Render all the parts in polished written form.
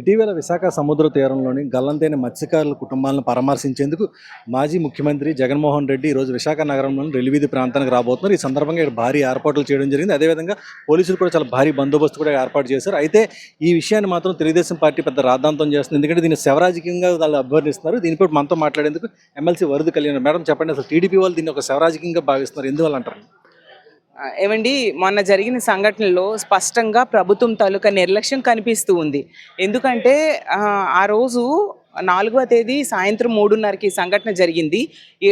ఇటీవల విశాఖ సముద్ర తీరంలోని గల్లంతైన మత్స్యకారుల కుటుంబాలను పరామర్శించేందుకు మాజీ ముఖ్యమంత్రి జగన్మోహన్ రెడ్డి ఈరోజు విశాఖ నగరంలోని రెల్లివీధి ప్రాంతానికి రాబోతున్నారు. ఈ సందర్భంగా ఇక్కడ భారీ ఏర్పాట్లు చేయడం జరిగింది. అదేవిధంగా పోలీసులు కూడా చాలా భారీ బందోబస్తు కూడా ఏర్పాటు చేశారు. అయితే ఈ విషయాన్ని మాత్రం తెలుగుదేశం పార్టీ పెద్ద రాద్ధాంతం చేస్తుంది. ఎందుకంటే దీన్ని శవరాజకీయంగా వాళ్ళు అభ్యర్థిస్తున్నారు. దీనిపై మనతో మాట్లాడేందుకు ఎమ్మెల్సీ వరద కళ్యాణ్ మేడం, చెప్పండి, అసలు టీడీపీ వాళ్ళు దీన్ని ఒక శవరాజకీయంగా భావిస్తున్నారు, ఎందువల్ల అంటారు? ఏమండి, మొన్న జరిగిన సంఘటనలో స్పష్టంగా ప్రభుత్వం తాలూకా నిర్లక్ష్యం కనిపిస్తూ ఉంది. ఎందుకంటే ఆ రోజు 4వ తేదీ సాయంత్రం 3:30కి సంఘటన జరిగింది.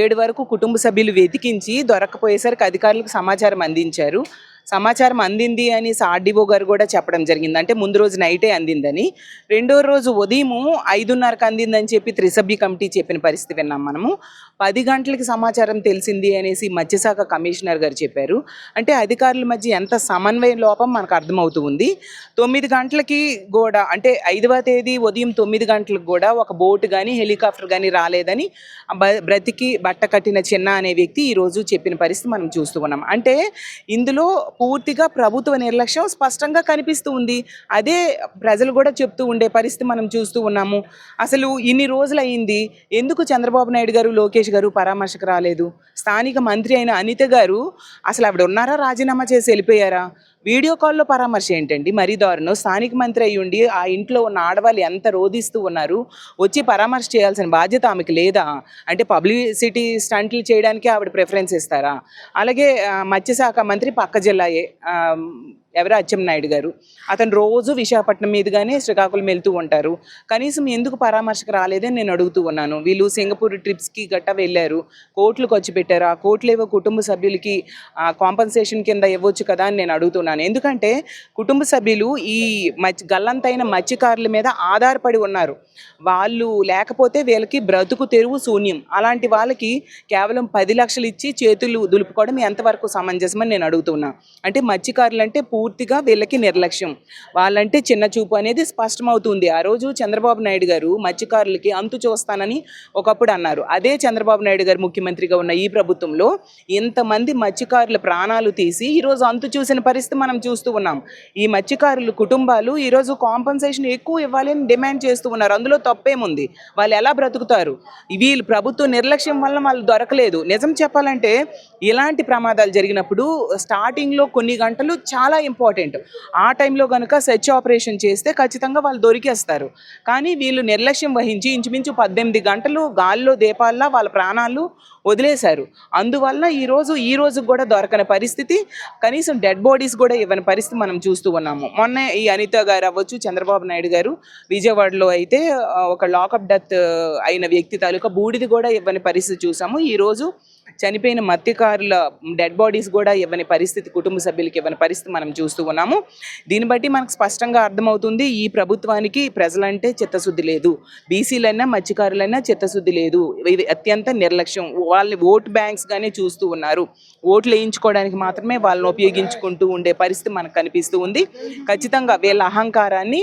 7 వరకు కుటుంబ సభ్యులు వెతికించి దొరకపోయేసరికి అధికారులకు సమాచారం అందించారు. సమాచారం అందింది అని ఆర్డీఓ గారు కూడా చెప్పడం జరిగింది. అంటే ముందు రోజు నైటే అందిందని. రెండో రోజు ఉదయం 5:30కి అందిందని చెప్పి త్రిసభ్య కమిటీ చెప్పిన పరిస్థితి విన్నాం మనము. 10 గంటలకి సమాచారం తెలిసింది అనేసి మత్స్యశాఖ కమిషనర్ గారు చెప్పారు. అంటే అధికారుల మధ్య ఎంత సమన్వయ లోపం మనకు అర్థమవుతూ ఉంది. 9 గంటలకి కూడా, అంటే 5వ తేదీ ఉదయం 9 గంటలకు కూడా ఒక బోటు కానీ హెలికాప్టర్ కానీ రాలేదని బ్రతికి బట్ట కట్టిన చిన్న అనే వ్యక్తి ఈరోజు చెప్పిన పరిస్థితి మనం చూస్తూ ఉన్నాం. అంటే ఇందులో పూర్తిగా ప్రభుత్వ నిర్లక్ష్యం స్పష్టంగా కనిపిస్తూ ఉంది. అదే ప్రజలు కూడా చెప్తూ ఉండే పరిస్థితి మనం చూస్తూ ఉన్నాము. అసలు ఇన్ని రోజులు అయింది, ఎందుకు చంద్రబాబు నాయుడు గారు, లోకేష్ గారు పరామర్శకు రాలేదు? స్థానిక మంత్రి అయిన అనిత గారు అసలు ఆవిడ ఉన్నారా, రాజీనామా చేసి వెళ్ళిపోయారా? వీడియో కాల్లో పరామర్శ ఏంటండి, మరీ దారుణం. స్థానిక మంత్రి అయ్యి ఉండి ఆ ఇంట్లో ఉన్న ఆడవాళ్ళు ఎంత రోధిస్తూ ఉన్నారు, వచ్చి పరామర్శ చేయాల్సిన బాధ్యత ఆమెకు లేదా? అంటే పబ్లిసిటీ స్టంట్లు చేయడానికి ఆవిడ ప్రిఫరెన్స్ ఇస్తారా? అలాగే మత్స్యశాఖ మంత్రి పక్క జిల్లాయే, ఎవరు అచ్చెన్నాయుడు గారు, అతను రోజు విశాఖపట్నం మీదుగానే శ్రీకాకుళం వెళ్తూ ఉంటారు. కనీసం ఎందుకు పరామర్శకు రాలేదని నేను అడుగుతూ ఉన్నాను. వీళ్ళు సింగపూర్ ట్రిప్స్కి గట్టా వెళ్ళారు, కోట్లు ఖర్చు పెట్టారు. ఆ కోట్లు ఏవో కుటుంబ సభ్యులకి కాంపన్సేషన్ కింద ఇవ్వచ్చు కదా అని నేను అడుగుతున్నాను. ఎందుకంటే కుటుంబ సభ్యులు ఈ గల్లంతైన మత్స్యకారుల మీద ఆధారపడి ఉన్నారు. వాళ్ళు లేకపోతే వీళ్ళకి బ్రతుకు తెరువు శూన్యం. అలాంటి వాళ్ళకి కేవలం 10 లక్షలు ఇచ్చి చేతులు దులుపుకోవడం ఎంతవరకు సమంజసమని నేను అడుగుతున్నా. అంటే మత్స్యకారులు అంటే పూర్తిగా వీళ్ళకి నిర్లక్ష్యం, వాళ్ళంటే చిన్న చూపు అనేది స్పష్టమవుతుంది. ఆ రోజు చంద్రబాబు నాయుడు గారు మత్స్యకారులకి అంతు చూస్తానని ఒకప్పుడు అన్నారు. అదే చంద్రబాబు నాయుడు గారు ముఖ్యమంత్రిగా ఉన్న ఈ ప్రభుత్వంలో ఇంతమంది మత్స్యకారుల ప్రాణాలు తీసి ఈరోజు అంతు చూసిన పరిస్థితి మనం చూస్తూ ఉన్నాం. ఈ మత్స్యకారుల కుటుంబాలు ఈరోజు కాంపన్సేషన్ ఎక్కువ ఇవ్వాలి అని డిమాండ్ చేస్తూ ఉన్నారు. అందులో తప్పేముంది? వాళ్ళు ఎలా బ్రతుకుతారు? వీళ్ళు ప్రభుత్వ నిర్లక్ష్యం వల్ల వాళ్ళు దొరకలేదు. నిజం చెప్పాలంటే ఇలాంటి ప్రమాదాలు జరిగినప్పుడు స్టార్టింగ్లో కొన్ని గంటలు చాలా ఇంపార్టెంట్. ఆ టైంలో కనుక సెర్చ్ ఆపరేషన్ చేస్తే ఖచ్చితంగా వాళ్ళు దొరికేస్తారు. కానీ వీళ్ళు నిర్లక్ష్యం వహించి ఇంచుమించు 18 గంటలు గాల్లో దీపాల్లా వాళ్ళ ప్రాణాలు వదిలేశారు. అందువల్ల ఈ రోజు కూడా దొరకని పరిస్థితి, కనీసం డెడ్ బాడీస్ కూడా ఇవ్వని పరిస్థితి మనం చూస్తూ ఉన్నాము. మొన్న ఈ అనిత గారు అవ్వచ్చు, చంద్రబాబు నాయుడు గారు విజయవాడలో అయితే ఒక లాకప్ డెత్ అయిన వ్యక్తి తాలూకా బూడిది కూడా ఇవ్వని పరిస్థితి చూసాము. ఈరోజు చనిపోయిన మత్స్యకారుల డెడ్ బాడీస్ కూడా ఇవ్వని పరిస్థితి, కుటుంబ సభ్యులకి ఇవ్వని పరిస్థితి మనం చూస్తూ ఉన్నాము. దీన్ని బట్టి మనకు స్పష్టంగా అర్థమవుతుంది, ఈ ప్రభుత్వానికి ప్రజలంటే చిత్తశుద్ధి లేదు. బీసీలైనా మత్స్యకారులైనా చిత్తశుద్ధి లేదు. ఇది అత్యంత నిర్లక్ష్యం. వాళ్ళని ఓట్ బ్యాంక్స్గానే చూస్తూ ఉన్నారు. ఓట్లు వేయించుకోవడానికి మాత్రమే వాళ్ళని ఉపయోగించుకుంటూ ఉండే పరిస్థితి మనకు కనిపిస్తూ ఉంది. ఖచ్చితంగా వీళ్ళ అహంకారాన్ని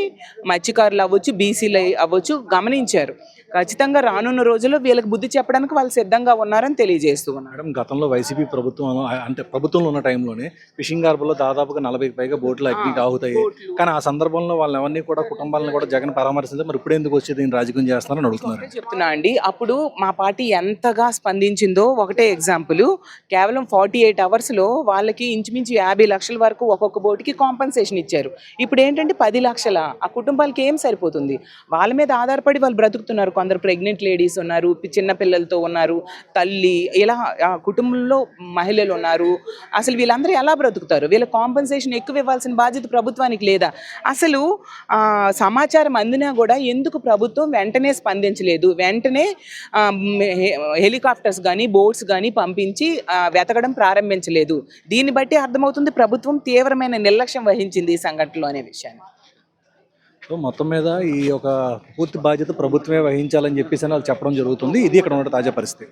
మత్స్యకారులు అవ్వచ్చు, బీసీలు అవ్వచ్చు గమనించారు. ఖచ్చితంగా రానున్న రోజుల్లో వీళ్ళకి బుద్ధి చెప్పడానికి వాళ్ళు సిద్ధంగా ఉన్నారని తెలియజేస్తూ ఉన్నారు. మేడం, గతంలో వైసీపీ ప్రభుత్వం అంటే ప్రభుత్వంలో ఉన్న టైంలోనే ఫిషింగ్ హార్బర్లో దాదాపుగా 40కి పైగా బోట్లు అగ్నికి ఆగుతాయి. కానీ ఆ సందర్భంలో వాళ్ళని కూడా కుటుంబాలను కూడా జగన్ పరామర్శించారు. మరి ఇప్పుడు ఎందుకు వచ్చి దీన్ని రాజకీయం చేస్తున్నారని అడుగుతున్నారు. చెప్తున్నా అండి, అప్పుడు మా పార్టీ ఎంతగా స్పందించిందో ఒకటే ఎగ్జాంపుల్. కేవలం 48 అవర్స్లో వాళ్ళకి ఇంచుమించు 50 లక్షల వరకు ఒక్కొక్క బోటుకి కాంపన్సేషన్ ఇచ్చారు. ఇప్పుడు ఏంటంటే 10 లక్షల. ఆ కుటుంబాలకి ఏం సరిపోతుంది? వాళ్ళ మీద ఆధారపడి వాళ్ళు బ్రతుకుతున్నారు. కొందరు ప్రెగ్నెంట్ లేడీస్ ఉన్నారు, చిన్న పిల్లలతో ఉన్నారు, తల్లి, ఇలా కుటుంబంలో మహిళలు ఉన్నారు. అసలు వీళ్ళందరూ ఎలా బ్రతుకుతారు? వీళ్ళ కాంపన్సేషన్ ఎక్కువ ఇవ్వాల్సిన బాధ్యత ప్రభుత్వానికి లేదా? అసలు సమాచారం అందినా కూడా ఎందుకు ప్రభుత్వం వెంటనే స్పందించలేదు? వెంటనే హెలికాప్టర్స్ కానీ బోట్స్ కానీ పంపించి వెతకడం ప్రారంభించలేదు. దీన్ని బట్టి అర్థమవుతుంది ప్రభుత్వం తీవ్రమైన నిర్లక్ష్యం వహించింది ఈ సంఘటనలో అనే విషయాన్ని. సో మొత్తం మీద ఈ యొక్క పూర్తి బాధ్యత ప్రభుత్వమే వహించాలని చెప్పేసి వాళ్ళు చెప్పడం జరుగుతుంది. ఇది ఇక్కడ ఉన్న తాజా పరిస్థితి.